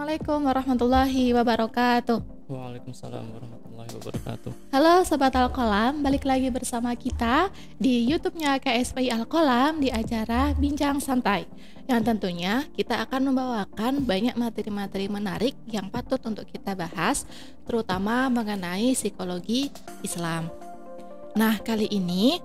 Assalamualaikum warahmatullahi wabarakatuh. Waalaikumsalam warahmatullahi wabarakatuh. Halo Sobat Alkolam, balik lagi bersama kita di YouTube-nya KSPI Alkolam di acara Bincang Santai. Yang tentunya kita akan membawakan banyak materi-materi menarik yang patut untuk kita bahas, terutama mengenai psikologi Islam. Nah, kali ini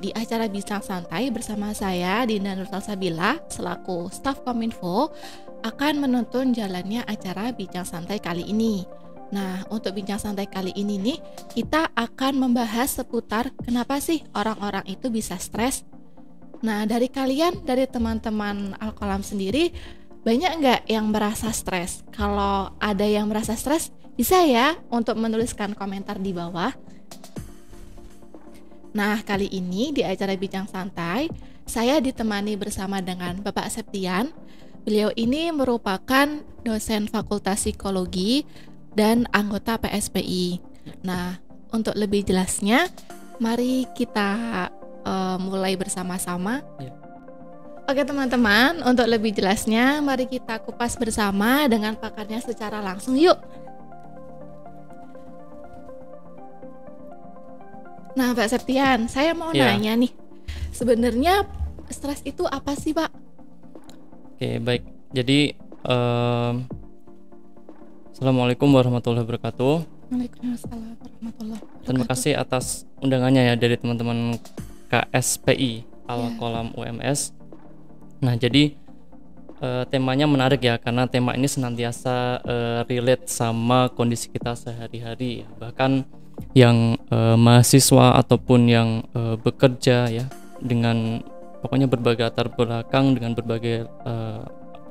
di acara Bincang Santai bersama saya Dinda Nur Salsabila selaku staf Kominfo akan menuntun jalannya acara Bincang Santai kali ini. Nah, untuk Bincang Santai kali ini nih, kita akan membahas seputar kenapa sih orang-orang itu bisa stres. Nah, dari kalian, dari teman-teman Alkolam sendiri, banyak nggak yang merasa stres? Kalau ada yang merasa stres, bisa ya untuk menuliskan komentar di bawah. Nah, kali ini di acara Bincang Santai, saya ditemani bersama dengan Bapak Septian. Beliau ini merupakan dosen Fakultas Psikologi dan anggota PSPI. Nah, untuk lebih jelasnya, mari kita mulai bersama-sama. Ya. Oke teman-teman, untuk lebih jelasnya, mari kita kupas bersama dengan pakarnya secara langsung yuk. Nah, Pak Septian, saya mau nanya nih, sebenarnya stres itu apa sih, Pak? Oke, baik. Jadi, Assalamualaikum warahmatullahi wabarakatuh. Waalaikumsalam warahmatullahi wabarakatuh. Terima kasih atas undangannya ya dari teman-teman KSPI Alkolam UMS. Nah, jadi temanya menarik ya, karena tema ini senantiasa relate sama kondisi kita sehari-hari ya. Bahkan yang mahasiswa ataupun yang bekerja ya, dengan pokoknya berbagai latar belakang, dengan berbagai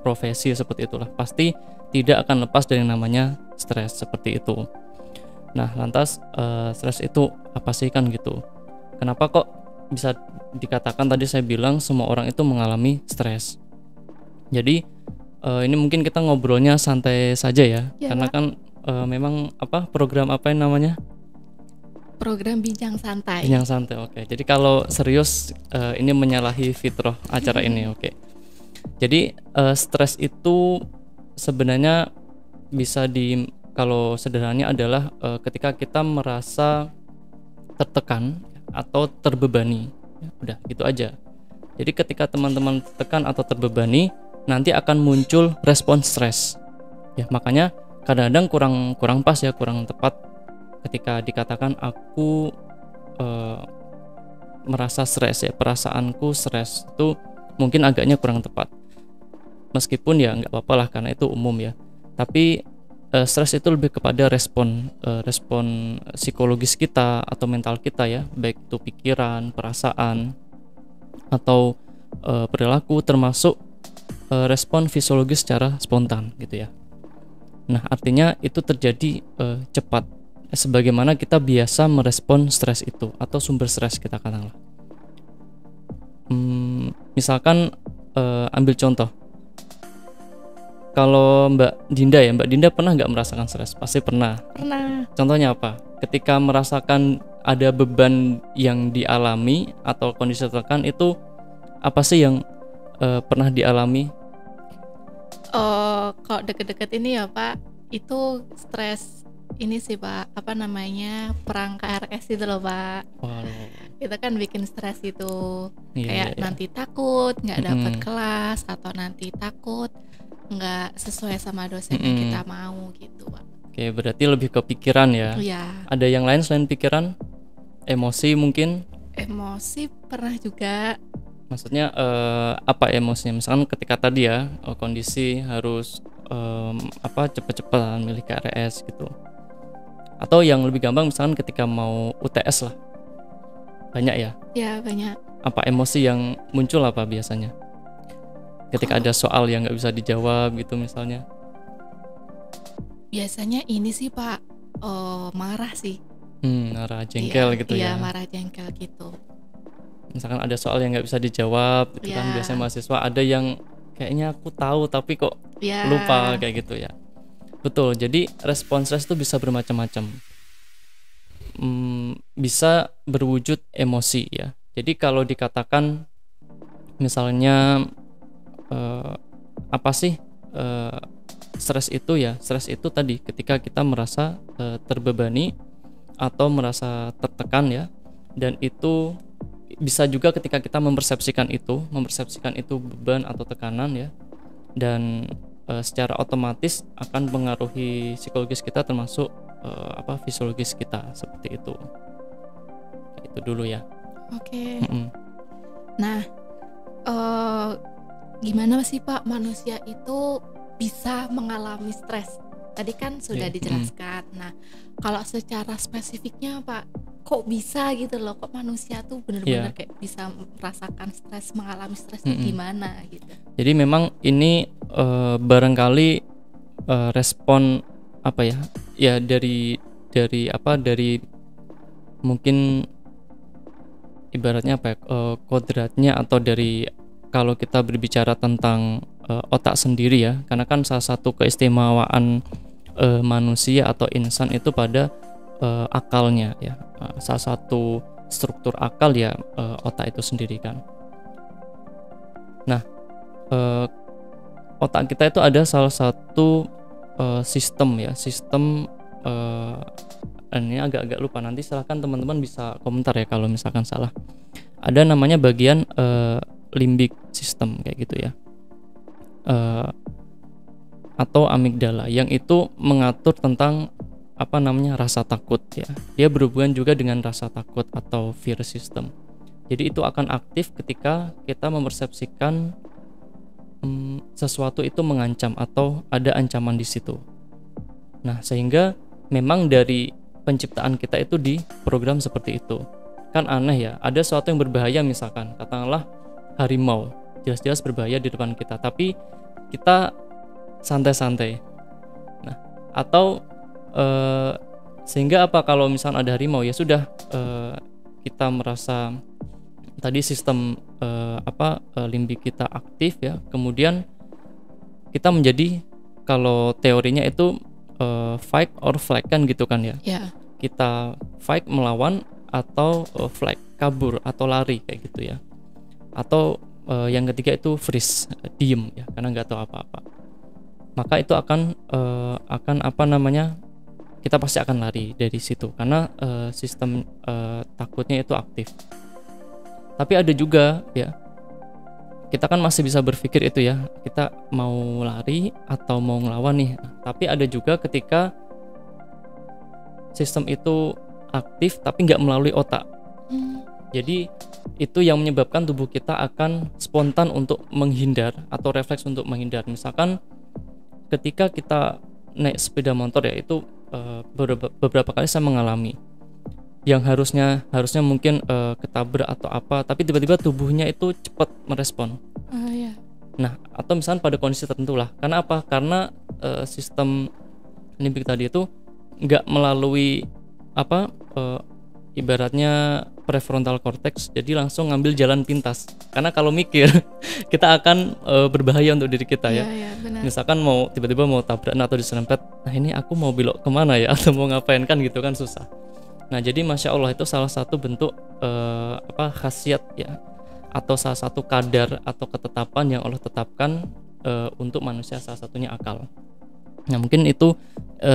profesi seperti itulah, pasti tidak akan lepas dari namanya stres seperti itu. Nah, lantas stres itu apa sih kan gitu? Kenapa kok bisa dikatakan tadi saya bilang semua orang itu mengalami stres? Jadi ini mungkin kita ngobrolnya santai saja ya, karena Pak, kan memang program apa yang namanya? Program Bincang Santai. Bincang Santai, oke. Jadi kalau serius ini menyalahi fitrah acara ini, oke. Jadi stres itu sebenarnya bisa kalau sederhananya adalah ketika kita merasa tertekan atau terbebani. Ya, udah gitu aja. Jadi ketika teman-teman tertekan atau terbebani, nanti akan muncul respon stres. Ya, makanya kadang-kadang kurang pas ya, kurang tepat ketika dikatakan aku merasa stres ya, perasaanku stres, itu mungkin agaknya kurang tepat. Meskipun ya nggak apa-apa lah karena itu umum ya. Tapi stres itu lebih kepada respon psikologis kita atau mental kita ya, baik itu pikiran, perasaan, atau perilaku, termasuk respon fisiologis secara spontan gitu ya. Nah, artinya itu terjadi cepat, sebagaimana kita biasa merespon stres itu atau sumber stres kita katakanlah. Misalkan ambil contoh, kalau Mbak Dinda pernah nggak merasakan stres? Pasti pernah. Pernah. Contohnya apa? Ketika merasakan ada beban yang dialami atau kondisi tertekan, itu apa sih yang pernah dialami? Kalau deket-deket ini ya Pak, itu stres ini sih Pak, perang KRS itu loh Pak. Wow. Itu kan bikin stres itu, kayak nanti takut nggak dapat kelas, atau nanti takut nggak sesuai sama dosen yang kita mau gitu Pak. Oke, berarti lebih ke pikiran ya. Iya. Ada yang lain selain pikiran? Emosi mungkin? Emosi pernah juga. Maksudnya apa emosinya? Misalkan ketika tadi ya kondisi harus cepet-cepetan milih KRS gitu. Atau yang lebih gampang misalkan ketika mau UTS lah. Banyak ya? Ya, banyak. Apa emosi yang muncul apa biasanya? Ketika ada soal yang nggak bisa dijawab gitu misalnya. Biasanya ini sih Pak, marah sih. Marah, jengkel gitu ya. Iya, marah, jengkel gitu. Misalkan ada soal yang nggak bisa dijawab gitu kan, biasanya mahasiswa ada yang kayaknya aku tahu tapi kok lupa kayak gitu ya. Betul, jadi respon stres itu bisa bermacam-macam. Bisa berwujud emosi ya. Jadi kalau dikatakan misalnya apa sih eh, stres itu tadi ketika kita merasa terbebani atau merasa tertekan ya, dan itu bisa juga ketika kita mempersepsikan itu beban atau tekanan ya, dan secara otomatis akan mengaruhi psikologis kita termasuk fisiologis kita seperti itu. Itu dulu ya. Oke. Nah, gimana sih Pak manusia itu bisa mengalami stres? Tadi kan sudah dijelaskan. Nah, kalau secara spesifiknya Pak, kok bisa gitu loh? Kok manusia tuh benar-benar kayak bisa merasakan stres, mengalami stres itu gimana gitu? Jadi memang ini barangkali respon dari mungkin ibaratnya kodratnya, atau dari kalau kita berbicara tentang otak sendiri ya, karena kan salah satu keistimewaan manusia atau insan itu pada akalnya ya, salah satu struktur akal ya otak itu sendiri kan. Nah, otak kita itu ada salah satu sistem ini agak lupa, nanti silahkan teman-teman bisa komentar ya kalau misalkan salah. Ada namanya bagian limbic system kayak gitu ya, atau amigdala, yang itu mengatur tentang rasa takut ya. Dia berhubungan juga dengan rasa takut atau fear system. Jadi itu akan aktif ketika kita mempersepsikan sesuatu itu mengancam atau ada ancaman di situ. Nah, sehingga memang dari penciptaan kita itu diprogram seperti itu. Kan aneh ya, ada sesuatu yang berbahaya, misalkan katakanlah harimau, jelas-jelas berbahaya di depan kita, tapi kita santai-santai. Nah, atau sehingga kalau misalkan ada harimau, ya sudah, kita merasa tadi sistem limbik kita aktif ya, kemudian kita menjadi, kalau teorinya itu fight or flight kan gitu kan ya. Kita fight, melawan, atau flight, kabur atau lari kayak gitu ya. Atau yang ketiga itu freeze, diem ya, karena nggak tahu apa-apa. Maka itu akan kita pasti akan lari dari situ karena sistem takutnya itu aktif. Tapi ada juga ya, kita kan masih bisa berpikir itu ya, kita mau lari atau mau ngelawan nih. Tapi ada juga ketika sistem itu aktif tapi nggak melalui otak. Jadi itu yang menyebabkan tubuh kita akan spontan untuk menghindar atau refleks untuk menghindar. Misalkan ketika kita naik sepeda motor ya, itu beberapa kali saya mengalami yang harusnya mungkin ketabrak atau apa, tapi tiba-tiba tubuhnya itu cepat merespon. Nah, atau misalnya pada kondisi tertentu lah. Karena apa? Karena sistem limbik tadi itu nggak melalui ibaratnya prefrontal cortex, jadi langsung ngambil jalan pintas. Karena kalau mikir kita akan berbahaya untuk diri kita ya. Benar. Misalkan tiba-tiba mau tabrakan atau diserempet, nah ini aku mau belok kemana ya, atau mau ngapain kan gitu kan, susah. Nah, jadi Masya Allah itu salah satu bentuk khasiat ya, atau salah satu kadar atau ketetapan yang Allah tetapkan untuk manusia, salah satunya akal. Nah, mungkin itu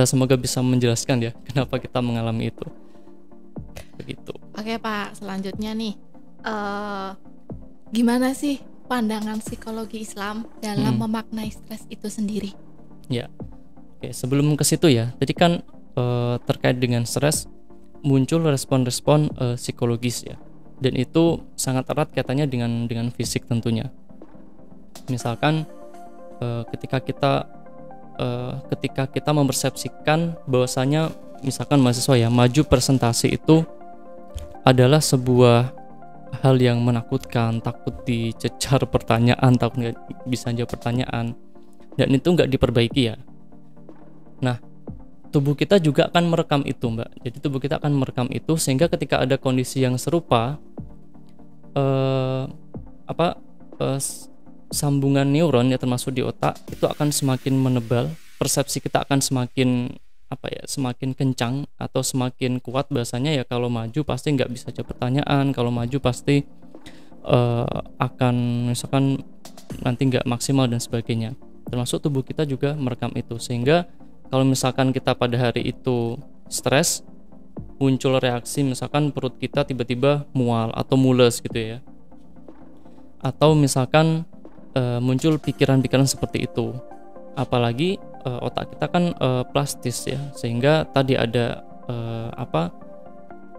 semoga bisa menjelaskan ya kenapa kita mengalami itu. Begitu. Oke Pak, selanjutnya nih, gimana sih pandangan psikologi Islam dalam memaknai stres itu sendiri? Ya, oke, sebelum ke situ ya, tadi kan terkait dengan stres muncul respon-respon psikologis ya, dan itu sangat erat kaitannya dengan fisik tentunya. Misalkan ketika kita mempersepsikan bahwasanya misalkan mahasiswa ya, maju presentasi itu adalah sebuah hal yang menakutkan, takut dicecar pertanyaan, takut nggak bisa jawab pertanyaan, dan itu nggak diperbaiki ya. Nah, tubuh kita juga akan merekam itu, Mbak. Jadi tubuh kita akan merekam itu, sehingga ketika ada kondisi yang serupa, sambungan neuron ya, termasuk di otak, itu akan semakin menebal, persepsi kita akan semakin kencang atau semakin kuat. Bahasanya ya, kalau maju pasti nggak bisa jawab pertanyaan, kalau maju pasti akan misalkan nanti nggak maksimal dan sebagainya. termasuk tubuh kita juga merekam itu. Sehingga kalau misalkan kita pada hari itu stres, muncul reaksi misalkan perut kita tiba-tiba mual atau mules gitu ya, atau misalkan muncul pikiran-pikiran seperti itu. Apalagi otak kita kan plastis ya, sehingga tadi ada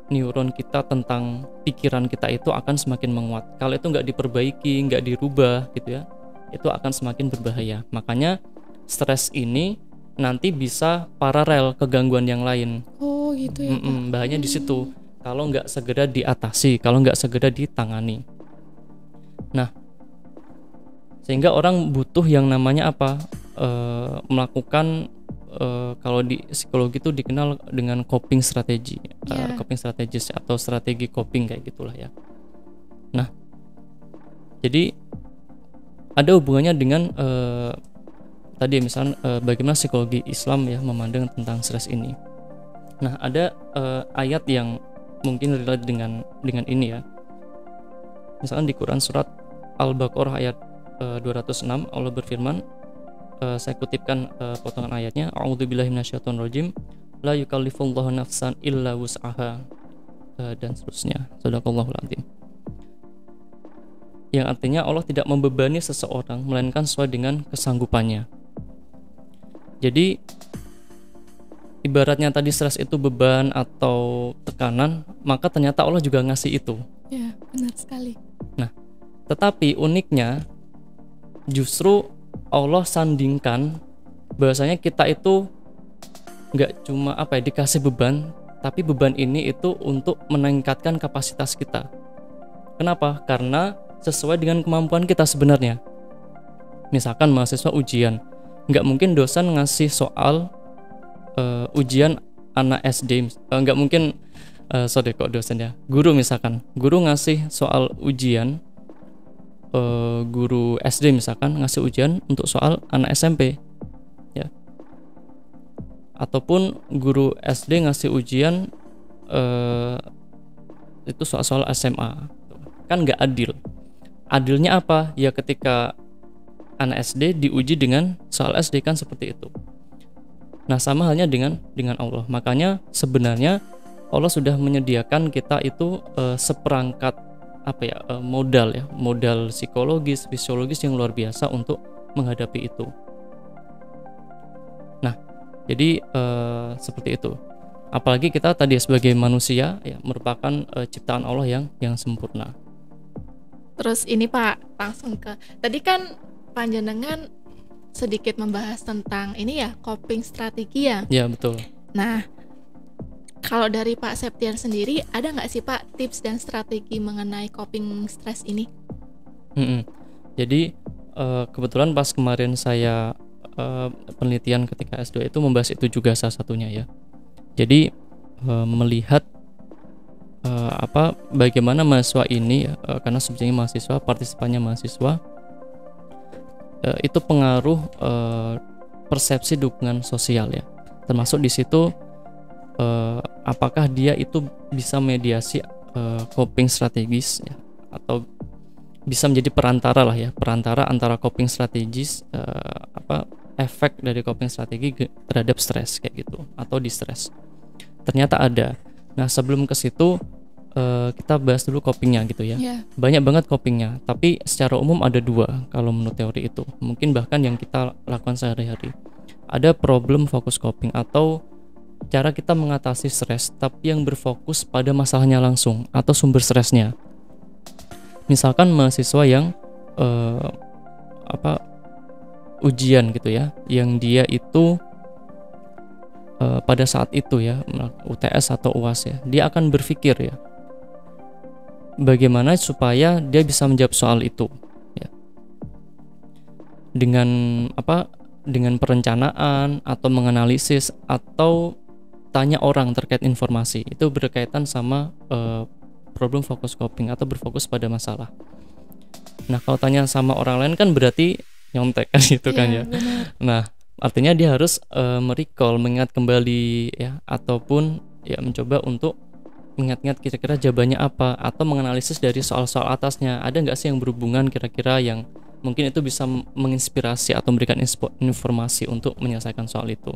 neuron kita tentang pikiran kita itu akan semakin menguat. Kalau itu nggak diperbaiki, nggak dirubah gitu ya, itu akan semakin berbahaya. Makanya stres ini nanti bisa paralel ke gangguan yang lain. Oh gitu ya Pak. Bahayanya di situ kalau nggak segera diatasi, kalau nggak segera ditangani. Nah, sehingga orang butuh yang namanya melakukan kalau di psikologi itu dikenal dengan coping strategi, coping strategis atau strategi coping kayak gitulah ya. Nah, jadi ada hubungannya dengan tadi misalnya bagaimana psikologi Islam ya memandang tentang stres ini. Nah, ada ayat yang mungkin relate dengan ini ya. Misalkan di Quran surat Al-Baqarah ayat 206 Allah berfirman, saya kutipkan potongan ayatnya, a'udzubillahi minasyaitonirrajim, la yukallifullahu nafsan illa wus'aha, dan seterusnya. Shadaqallahul adzim. Yang artinya Allah tidak membebani seseorang melainkan sesuai dengan kesanggupannya. Jadi ibaratnya tadi stres itu beban atau tekanan, maka ternyata Allah juga ngasih itu. Ya, benar sekali. Nah, tetapi uniknya justru Allah sandingkan bahwasanya kita itu nggak cuma dikasih beban, tapi beban ini itu untuk meningkatkan kapasitas kita. Kenapa? Karena sesuai dengan kemampuan kita sebenarnya. Misalkan mahasiswa ujian, nggak mungkin dosen ngasih soal ujian anak SD, nggak mungkin dosen ya, guru misalkan, guru ngasih soal ujian guru SD misalkan ngasih ujian untuk soal anak SMP ya, ataupun guru SD ngasih ujian itu soal SMA, kan nggak adil. Adilnya apa ya, ketika anak SD diuji dengan soal SD, kan seperti itu. Nah, sama halnya dengan Allah. Makanya sebenarnya Allah sudah menyediakan kita itu seperangkat modal psikologis, fisiologis yang luar biasa untuk menghadapi itu. Nah, jadi seperti itu. Apalagi kita tadi sebagai manusia ya merupakan ciptaan Allah yang sempurna. Terus ini Pak, langsung ke tadi kan panjenengan sedikit membahas tentang ini ya, coping strategi ya. Ya, betul. Nah, kalau dari Pak Septian sendiri, ada nggak sih Pak tips dan strategi mengenai coping stres ini? Jadi kebetulan pas kemarin saya penelitian ketika S2 itu membahas itu juga salah satunya ya. Jadi melihat bagaimana mahasiswa ini karena subjeknya mahasiswa, partisipannya mahasiswa, itu pengaruh persepsi dukungan sosial ya. Termasuk di situ apakah dia itu bisa mediasi coping strategis ya, atau bisa menjadi perantara lah ya, perantara antara coping strategis efek dari coping strategi terhadap stres kayak gitu atau distress. Ternyata ada. Nah, sebelum ke situ kita bahas dulu copingnya gitu ya. Banyak banget copingnya, tapi secara umum ada dua kalau menurut teori itu. Mungkin bahkan yang kita lakukan sehari-hari. Ada problem focus coping atau cara kita mengatasi stres tapi yang berfokus pada masalahnya langsung atau sumber stresnya. Misalkan mahasiswa yang ujian gitu ya, yang dia itu pada saat itu ya, UTS atau UAS ya, dia akan berpikir ya, bagaimana supaya dia bisa menjawab soal itu ya. Dengan perencanaan atau menganalisis atau tanya orang terkait informasi. Itu berkaitan sama problem focus coping atau berfokus pada masalah. Nah, kalau tanya sama orang lain kan berarti nyontek kan gitu kan ya. Benar. Nah, artinya dia harus merecall, mengingat kembali ya, ataupun ya mencoba untuk mengingat-ingat kira-kira jawabannya apa, atau menganalisis dari soal-soal atasnya ada nggak sih yang berhubungan kira-kira yang mungkin itu bisa menginspirasi atau memberikan informasi untuk menyelesaikan soal itu.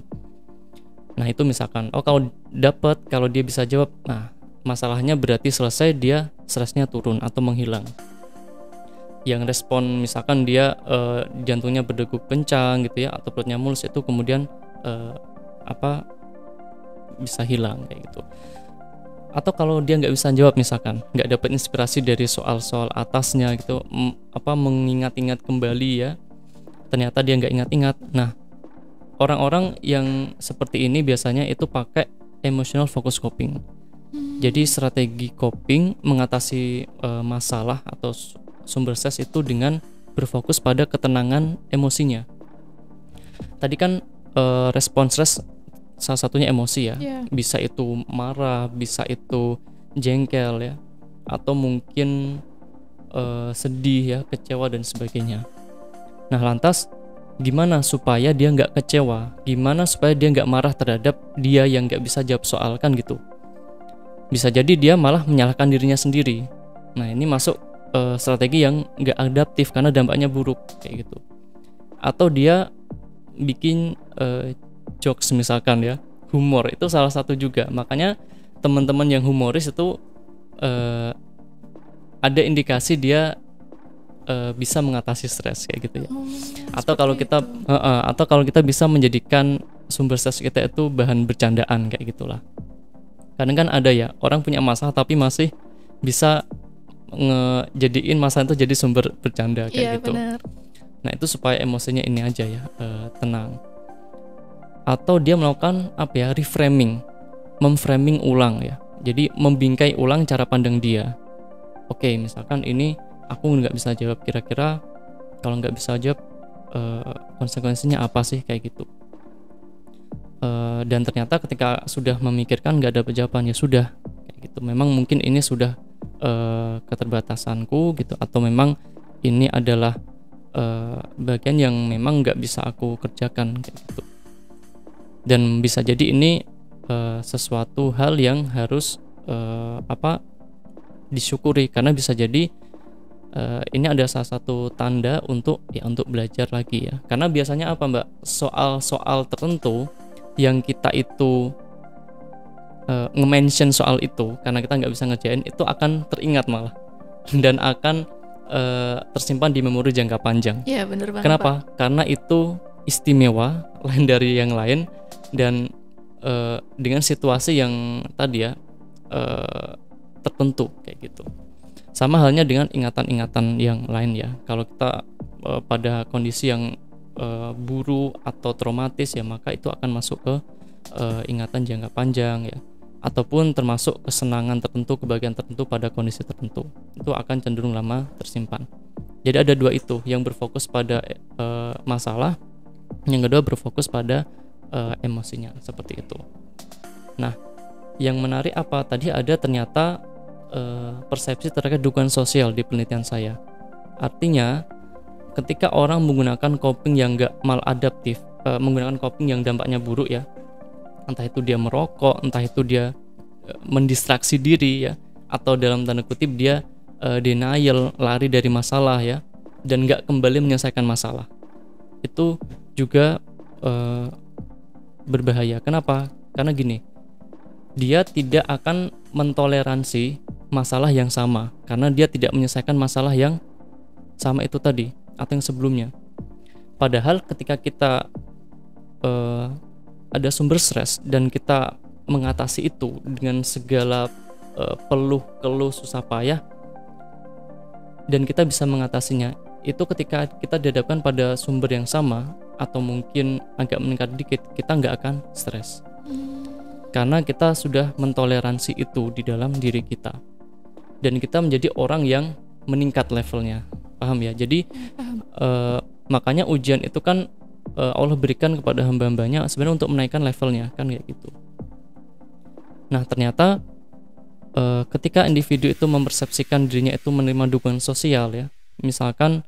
Nah itu misalkan, kalau dia bisa jawab, nah masalahnya berarti selesai, dia stresnya turun atau menghilang. Yang respon misalkan dia jantungnya berdegup kencang gitu ya, atau perutnya mulus, itu kemudian bisa hilang kayak gitu. Atau kalau dia nggak bisa jawab, misalkan nggak dapat inspirasi dari soal-soal atasnya gitu, mengingat-ingat kembali ya, ternyata dia nggak ingat-ingat. Nah orang-orang yang seperti ini biasanya itu pakai emotional focus coping. Jadi strategi coping mengatasi masalah atau sumber stres itu dengan berfokus pada ketenangan emosinya. Tadi kan respon stres salah satunya emosi ya, bisa itu marah, bisa itu jengkel ya, atau mungkin sedih ya, kecewa dan sebagainya. Nah lantas gimana supaya dia nggak kecewa, gimana supaya dia nggak marah terhadap dia yang nggak bisa jawab soal kan gitu. Bisa jadi dia malah menyalahkan dirinya sendiri. Nah ini masuk strategi yang nggak adaptif karena dampaknya buruk kayak gitu. Atau dia bikin jokes misalkan ya, humor itu salah satu juga. Makanya teman-teman yang humoris itu ada indikasi dia bisa mengatasi stres kayak gitu ya. Atau kalau kita bisa menjadikan sumber stres kita itu bahan bercandaan kayak gitulah. Kadang kan ada ya orang punya masalah tapi masih bisa ngejadiin masalah itu jadi sumber bercanda kayak gitu. Bener. Nah itu supaya emosinya ini aja ya tenang. Atau dia melakukan reframing, memframing ulang ya. Jadi membingkai ulang cara pandang dia. Oke, misalkan ini aku nggak bisa jawab, kira-kira kalau nggak bisa jawab konsekuensinya apa sih kayak gitu. Dan ternyata ketika sudah memikirkan nggak dapat jawaban, ya sudah kayak gitu. Memang mungkin ini sudah keterbatasanku gitu, atau memang ini adalah bagian yang memang nggak bisa aku kerjakan kayak gitu. Dan bisa jadi ini sesuatu hal yang harus disyukuri, karena bisa jadi ini ada salah satu tanda untuk belajar lagi ya. Karena biasanya apa Mbak, soal-soal tertentu yang kita itu nge-mention soal itu karena kita nggak bisa ngerjain, itu akan teringat malah dan akan tersimpan di memori jangka panjang. Iya bener banget. Kenapa? Pak. Karena itu istimewa, lain dari yang lain, dan dengan situasi yang tadi ya tertentu kayak gitu. Sama halnya dengan ingatan-ingatan yang lain ya. Kalau kita pada kondisi yang buruk atau traumatis ya, maka itu akan masuk ke ingatan jangka panjang ya, ataupun termasuk kesenangan tertentu, kebahagiaan tertentu pada kondisi tertentu, itu akan cenderung lama tersimpan. Jadi ada dua itu, yang berfokus pada masalah, yang kedua berfokus pada emosinya, seperti itu. Nah, yang menarik apa tadi, ada ternyata persepsi terkait dukungan sosial di penelitian saya. Artinya ketika orang menggunakan coping yang enggak maladaptif, menggunakan coping yang dampaknya buruk ya, entah itu dia merokok, entah itu dia mendistraksi diri ya, atau dalam tanda kutip dia denial, lari dari masalah ya, dan enggak kembali menyelesaikan masalah, itu juga berbahaya. Kenapa? Karena gini, dia tidak akan mentoleransi masalah yang sama karena dia tidak menyelesaikan masalah yang sama itu tadi atau yang sebelumnya. Padahal ketika kita ada sumber stres dan kita mengatasi itu dengan segala keluh susah payah, dan kita bisa mengatasinya, itu ketika kita dihadapkan pada sumber yang sama atau mungkin agak meningkat dikit, kita nggak akan stres karena kita sudah mentoleransi itu di dalam diri kita, dan kita menjadi orang yang meningkat levelnya. Paham ya? Jadi makanya ujian itu kan Allah berikan kepada hamba-hambanya sebenarnya untuk menaikkan levelnya, kan kayak gitu. Nah ternyata ketika individu itu mempersepsikan dirinya itu menerima dukungan sosial ya, misalkan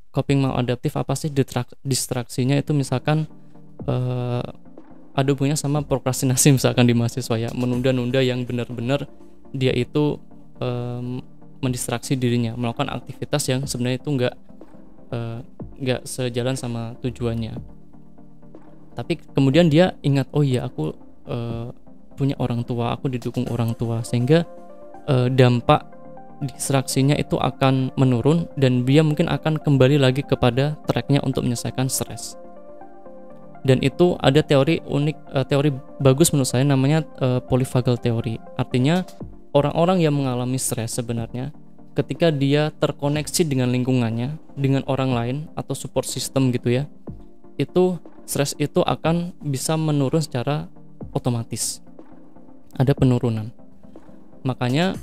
coping maladaptif apa sih distraksinya itu, misalkan ada hubungannya sama prokrastinasi misalkan di mahasiswa ya, menunda-nunda yang benar-benar dia itu mendistraksi dirinya, melakukan aktivitas yang sebenarnya itu nggak sejalan sama tujuannya. Tapi kemudian dia ingat, oh iya aku punya orang tua, aku didukung orang tua, sehingga dampak distraksinya itu akan menurun dan dia mungkin akan kembali lagi kepada tracknya untuk menyelesaikan stres. Dan itu ada teori unik, teori bagus menurut saya, namanya polyvagal theory. Artinya orang-orang yang mengalami stres sebenarnya ketika dia terkoneksi dengan lingkungannya, dengan orang lain atau support system gitu ya, itu stres itu akan bisa menurun secara otomatis. Ada penurunan. Makanya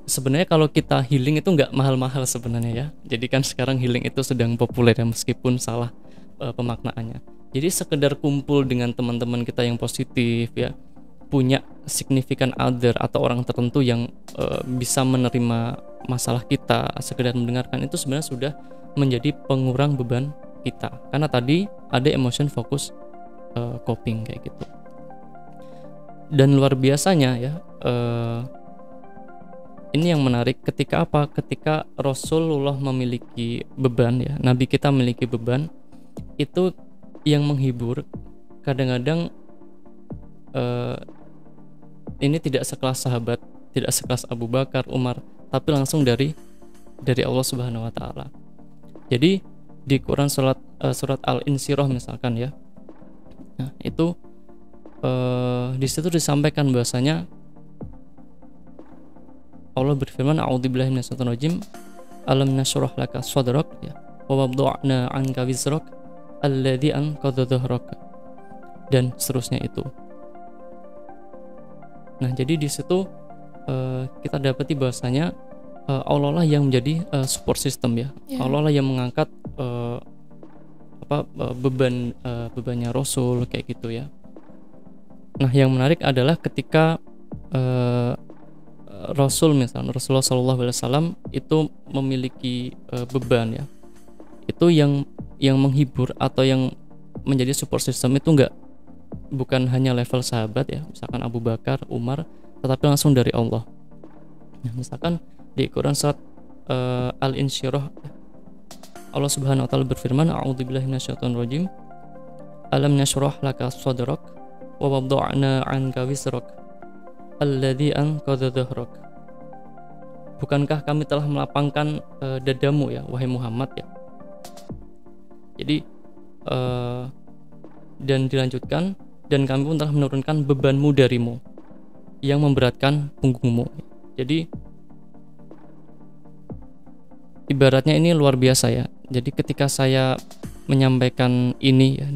sebenarnya kalau kita healing itu nggak mahal-mahal sebenarnya ya. Jadi kan sekarang healing itu sedang populer ya, meskipun salah pemaknaannya. Jadi sekedar kumpul dengan teman-teman kita yang positif ya, punya significant other atau orang tertentu yang bisa menerima masalah kita, sekedar mendengarkan, itu sebenarnya sudah menjadi pengurang beban kita. Karena tadi ada emotion focus coping kayak gitu. Dan luar biasanya ya, ini yang menarik ketika ketika Rasulullah memiliki beban ya, Nabi kita memiliki beban, itu yang menghibur kadang-kadang ini tidak sekelas sahabat, tidak sekelas Abu Bakar, Umar, tapi langsung dari Allah Subhanahu wa taala. Jadi di Quran surat Al-Insyirah misalkan ya. Nah, itu di situ disampaikan bahwasanya Allah berfirman, a'udzubillahi minasyaitonir rajim, alam nashrah laka sadrak ya, wa wada'na 'anka wizrak alladzi anqadha dhahrak, dan seterusnya itu. Nah, jadi di situ kita dapati bahwasanya Allah lah yang menjadi support system ya. Allah lah yang mengangkat bebannya Rasul kayak gitu ya. Nah, yang menarik adalah ketika Rasulullah SAW itu memiliki beban ya, itu yang menghibur atau yang menjadi support system itu bukan hanya level sahabat ya, misalkan Abu Bakar, Umar, tetapi langsung dari Allah. Nah, misalkan di Quran surat Al-Insyirah, Allah Subhanahu wa taala berfirman, a'udzubillahi minasyaitonir rajim, alam nashrah laka sadrak wa wada'na 'anka wizrak alladzi anqadha dhahrak. Bukankah kami telah melapangkan dadamu ya, wahai Muhammad ya. Jadi dan dilanjutkan, dan kami pun telah menurunkan bebanmu darimu yang memberatkan punggungmu. Jadi ibaratnya ini luar biasa ya. Jadi ketika saya menyampaikan ini ya,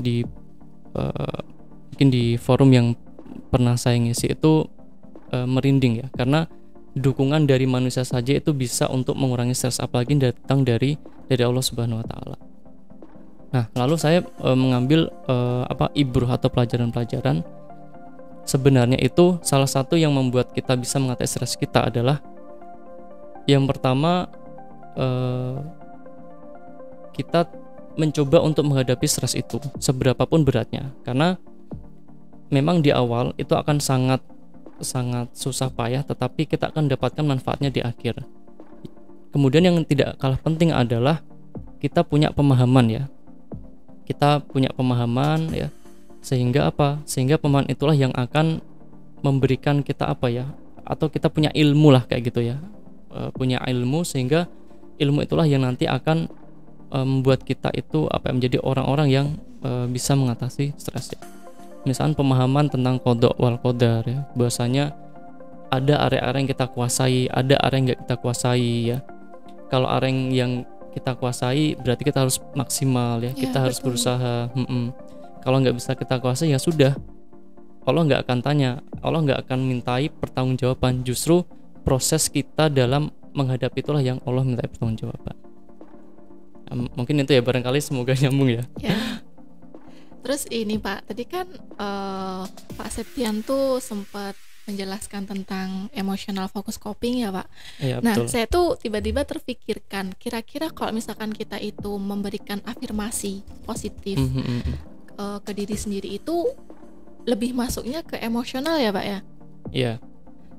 mungkin di forum yang pernah saya ngisi itu merinding ya, karena dukungan dari manusia saja itu bisa untuk mengurangi stres, apalagi datang dari Allah Subhanahu wa taala. Nah, lalu saya mengambil ibrah atau pelajaran-pelajaran. Sebenarnya itu salah satu yang membuat kita bisa mengatasi stres kita adalah, yang pertama, kita mencoba untuk menghadapi stres itu seberapapun beratnya, karena memang di awal itu akan sangat susah payah, tetapi kita akan dapatkan manfaatnya di akhir. Kemudian yang tidak kalah penting adalah kita punya pemahaman ya. Kita punya pemahaman ya, sehingga pemahaman itulah yang akan memberikan kita atau kita punya ilmu lah kayak gitu ya, punya ilmu, sehingga ilmu itulah yang nanti akan membuat kita itu menjadi orang-orang yang bisa mengatasi stres ya. Misalnya pemahaman tentang qada wal qadar ya, bahwasanya ada area-area yang kita kuasai, ada area yang nggak kita kuasai ya. Kalau area yang kita kuasai berarti kita harus maksimal ya, kita harus berusaha. Kalau nggak bisa kita kuasai ya sudah, Allah nggak akan tanya, Allah nggak akan mintai pertanggungjawaban. Justru proses kita dalam menghadapi itulah yang Allah minta pertanggungjawaban. Mungkin itu ya, barangkali semoga nyambung ya. Terus ini Pak, tadi kan Pak Septian tuh sempat menjelaskan tentang emotional focus coping ya Pak. Ya, nah betul. Saya tuh tiba-tiba terfikirkan, kira-kira kalau misalkan kita itu memberikan afirmasi positif ke diri sendiri, itu lebih masuknya ke emosional ya Pak ya? Iya.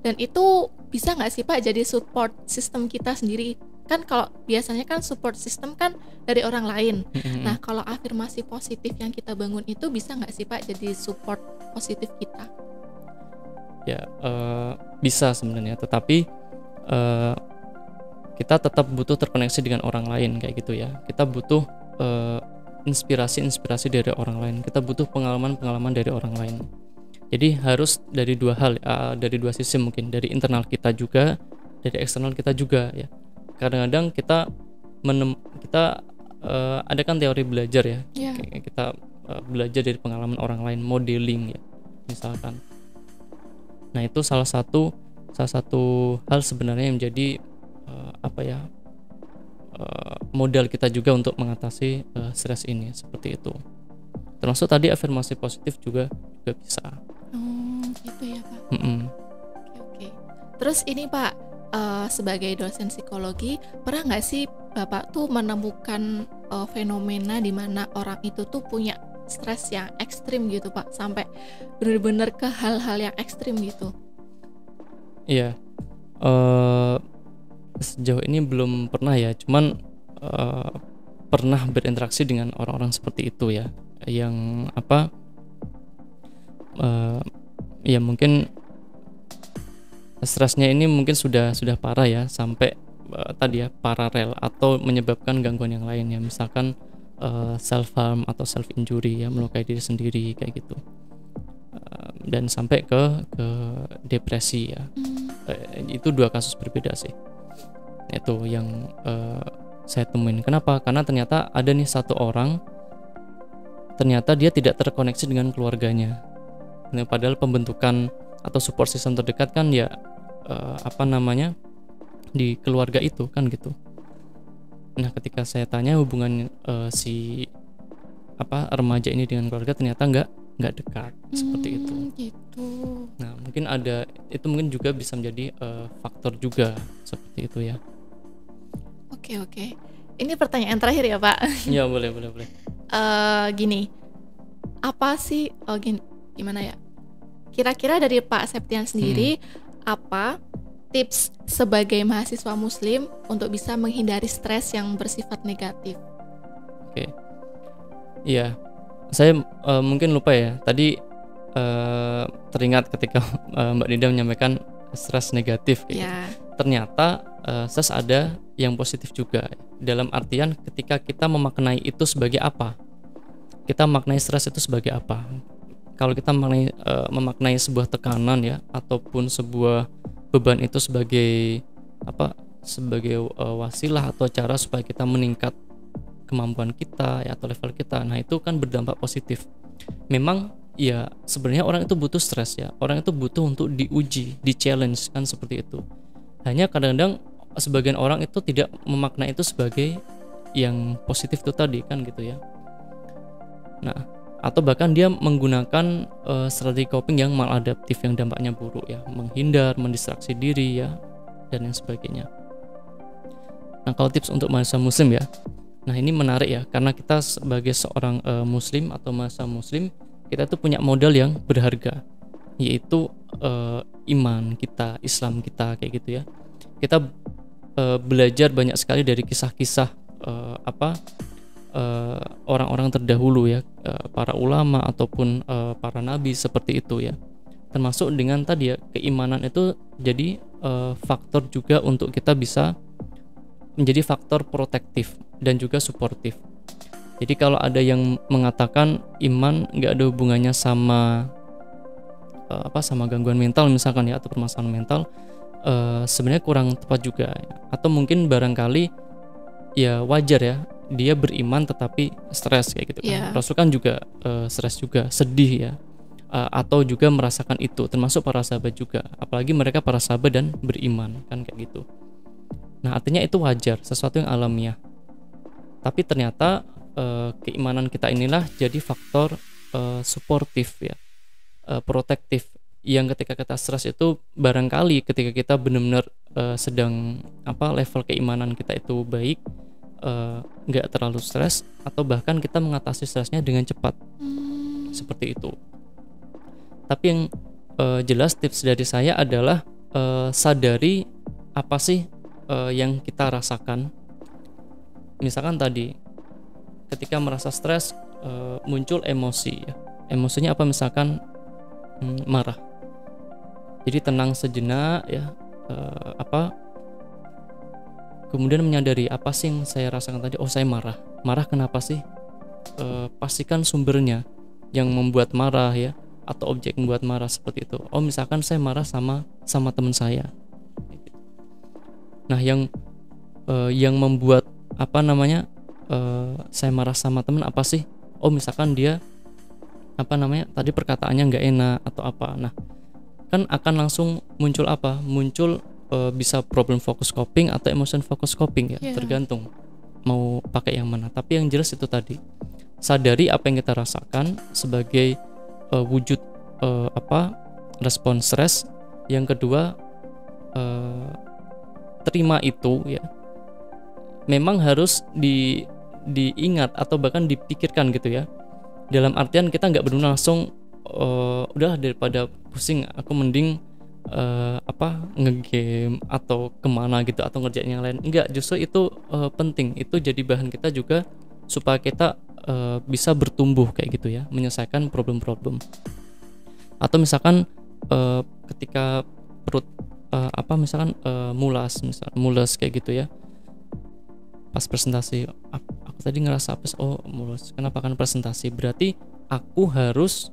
Dan itu bisa nggak sih Pak jadi support sistem kita sendiri kan kalau biasanya kan support system kan dari orang lain. Mm-mm. Nah, kalau afirmasi positif yang kita bangun itu bisa nggak sih Pak jadi support positif kita? Ya, bisa sebenarnya, tetapi kita tetap butuh terkoneksi dengan orang lain kayak gitu ya. Kita butuh inspirasi dari orang lain. Kita butuh pengalaman dari orang lain. Jadi harus dari dua hal, dari dua sisi mungkin, dari internal kita juga, dari eksternal kita juga ya. Kadang-kadang kita ada kan teori belajar ya. Iya. Kayak kita belajar dari pengalaman orang lain, modeling ya, misalkan. Nah, itu salah satu hal sebenarnya yang menjadi modal kita juga untuk mengatasi stres ini, seperti itu. Termasuk tadi afirmasi positif juga bisa. Gitu ya Pak. Mm-mm. Oke. Terus ini Pak, sebagai dosen psikologi, pernah nggak sih Bapak tuh menemukan fenomena di mana orang itu tuh punya stres yang ekstrim gitu Pak, sampai benar-benar ke hal-hal yang ekstrim gitu? Iya. Sejauh ini belum pernah ya, cuman pernah berinteraksi dengan orang-orang seperti itu ya, yang ya mungkin stresnya ini mungkin sudah parah ya, sampai tadi ya paralel atau menyebabkan gangguan yang lain ya, misalkan self harm atau self injury ya, melukai diri sendiri kayak gitu, dan sampai ke depresi ya. Itu dua kasus berbeda sih, itu yang saya temuin. Kenapa? Karena ternyata ada nih satu orang, ternyata dia tidak terkoneksi dengan keluarganya. Nah, padahal pembentukan atau support system terdekat kan ya di keluarga itu kan gitu. Nah, ketika saya tanya hubungan si remaja ini dengan keluarga, ternyata nggak dekat, seperti itu. Gitu. Nah, mungkin mungkin juga bisa menjadi faktor juga seperti itu ya. Oke. Ini pertanyaan terakhir ya Pak. Ya, boleh. Gini, apa sih gimana ya? Kira-kira dari Pak Septian sendiri, apa tips sebagai mahasiswa muslim untuk bisa menghindari stres yang bersifat negatif? Oke. Iya. Saya mungkin lupa ya. Tadi teringat ketika Mbak Dinda menyampaikan stres negatif gitu. Ya. Ternyata stres ada yang positif juga. Dalam artian ketika kita memaknai itu sebagai apa? Kita memaknai stres itu sebagai apa? Kalau kita memaknai sebuah tekanan ya, ataupun sebuah beban itu sebagai wasilah atau cara supaya kita meningkat kemampuan kita ya, atau level kita, nah itu kan berdampak positif. Memang ya sebenarnya orang itu butuh stres ya, orang itu butuh untuk diuji, di challenge kan, seperti itu. Hanya kadang-kadang sebagian orang itu tidak memaknai itu sebagai yang positif itu tadi kan gitu ya. Nah, atau bahkan dia menggunakan strategi coping yang maladaptif, yang dampaknya buruk ya, menghindar, mendistraksi diri ya, dan yang sebagainya. Nah, kalau tips untuk mahasiswa muslim ya, nah ini menarik ya, karena kita sebagai seorang muslim atau mahasiswa muslim, kita tuh punya modal yang berharga, yaitu iman kita, Islam kita kayak gitu ya. Kita belajar banyak sekali dari kisah-kisah orang-orang terdahulu ya, para ulama ataupun para nabi seperti itu ya. Termasuk dengan tadi ya, keimanan itu jadi faktor juga untuk kita bisa menjadi faktor protektif dan juga suportif. Jadi kalau ada yang mengatakan iman nggak ada hubungannya sama sama gangguan mental misalkan ya, atau permasalahan mental, sebenarnya kurang tepat juga ya. Atau mungkin barangkali ya wajar ya, dia beriman tetapi stres kayak gitu kan. Yeah. Rasul kan juga stres juga, sedih ya, atau juga merasakan itu, termasuk para sahabat juga, apalagi mereka para sahabat dan beriman kan kayak gitu. Nah, artinya itu wajar, sesuatu yang alamiah. Tapi ternyata keimanan kita inilah jadi faktor suportif ya, protektif, yang ketika kita stres itu barangkali ketika kita benar-benar sedang level keimanan kita itu baik, nggak terlalu stres, atau bahkan kita mengatasi stresnya dengan cepat, seperti itu. Tapi yang jelas tips dari saya adalah sadari apa sih yang kita rasakan. Misalkan tadi ketika merasa stres muncul emosi ya. Emosinya apa? Misalkan marah. Jadi tenang sejenak ya, kemudian menyadari apa sih yang saya rasakan tadi. Oh, saya marah. Marah kenapa sih? Pastikan sumbernya yang membuat marah ya, atau objek yang membuat marah seperti itu. Oh, misalkan saya marah sama teman saya. Nah, yang membuat saya marah sama teman apa sih? Oh, misalkan dia tadi perkataannya nggak enak atau apa. Nah, kan akan langsung muncul apa? Muncul bisa problem focus coping atau emotion focus coping ya, tergantung mau pakai yang mana. Tapi yang jelas itu tadi, sadari apa yang kita rasakan sebagai wujud respon stres. Yang kedua, terima itu ya. Memang harus diingat atau bahkan dipikirkan gitu ya. Dalam artian kita nggak benar langsung udah daripada pusing aku mending ngegame atau kemana gitu atau ngerjain yang lain. Enggak, justru itu penting. Itu jadi bahan kita juga supaya kita bisa bertumbuh kayak gitu ya, menyelesaikan problem-problem. Atau misalkan ketika perut mulas kayak gitu ya, pas presentasi aku tadi ngerasa mulus. Kenapa? Kan presentasi berarti aku harus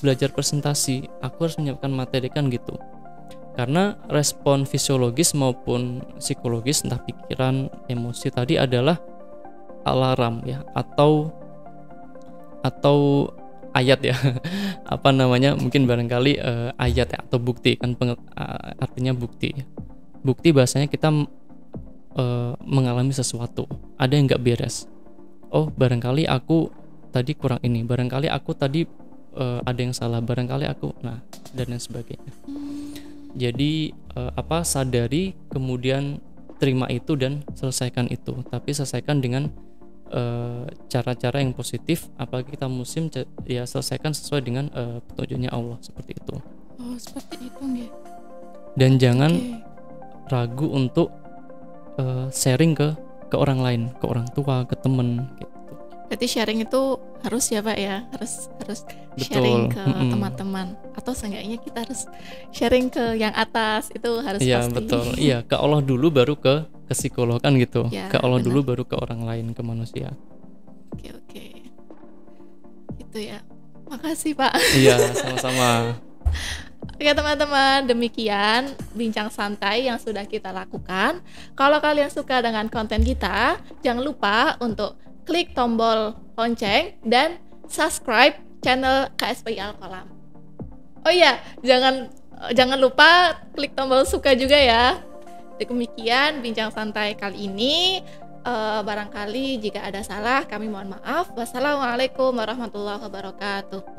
belajar presentasi, aku harus menyiapkan materi kan gitu. Karena respon fisiologis maupun psikologis, entah pikiran, emosi tadi adalah alarm ya, atau ayat ya. Mungkin barangkali ayat ya, atau bukti kan, artinya bukti ya. Bukti bahasanya kita mengalami sesuatu, ada yang nggak beres. Oh, barangkali aku tadi kurang ini, barangkali aku tadi ada yang salah, barangkali aku, dan lain sebagainya. Jadi sadari, kemudian terima itu dan selesaikan itu. Tapi selesaikan dengan cara-cara yang positif. Apalagi kita musim ya, selesaikan sesuai dengan petunjuknya Allah, seperti itu. Oh, seperti itu nggih. Dan jangan ragu untuk sharing ke orang lain, ke orang tua, ke temen gitu. Berarti sharing itu harus ya Pak ya, harus sharing ke teman-teman, atau seenggaknya kita harus sharing ke yang atas, itu harus iya, pasti. Betul. Iya, ke Allah dulu baru ke psikolog kan gitu. Ya, ke Allah benar. Dulu baru ke orang lain, ke manusia. Oke. Gitu ya. Makasih Pak. Iya, sama-sama. Oke teman-teman, demikian bincang santai yang sudah kita lakukan. Kalau kalian suka dengan konten kita, jangan lupa untuk klik tombol lonceng dan subscribe channel KSPI Al-Qolam. Oh iya, jangan lupa klik tombol suka juga ya. Demikian bincang santai kali ini. Barangkali jika ada salah, kami mohon maaf. Wassalamualaikum warahmatullahi wabarakatuh.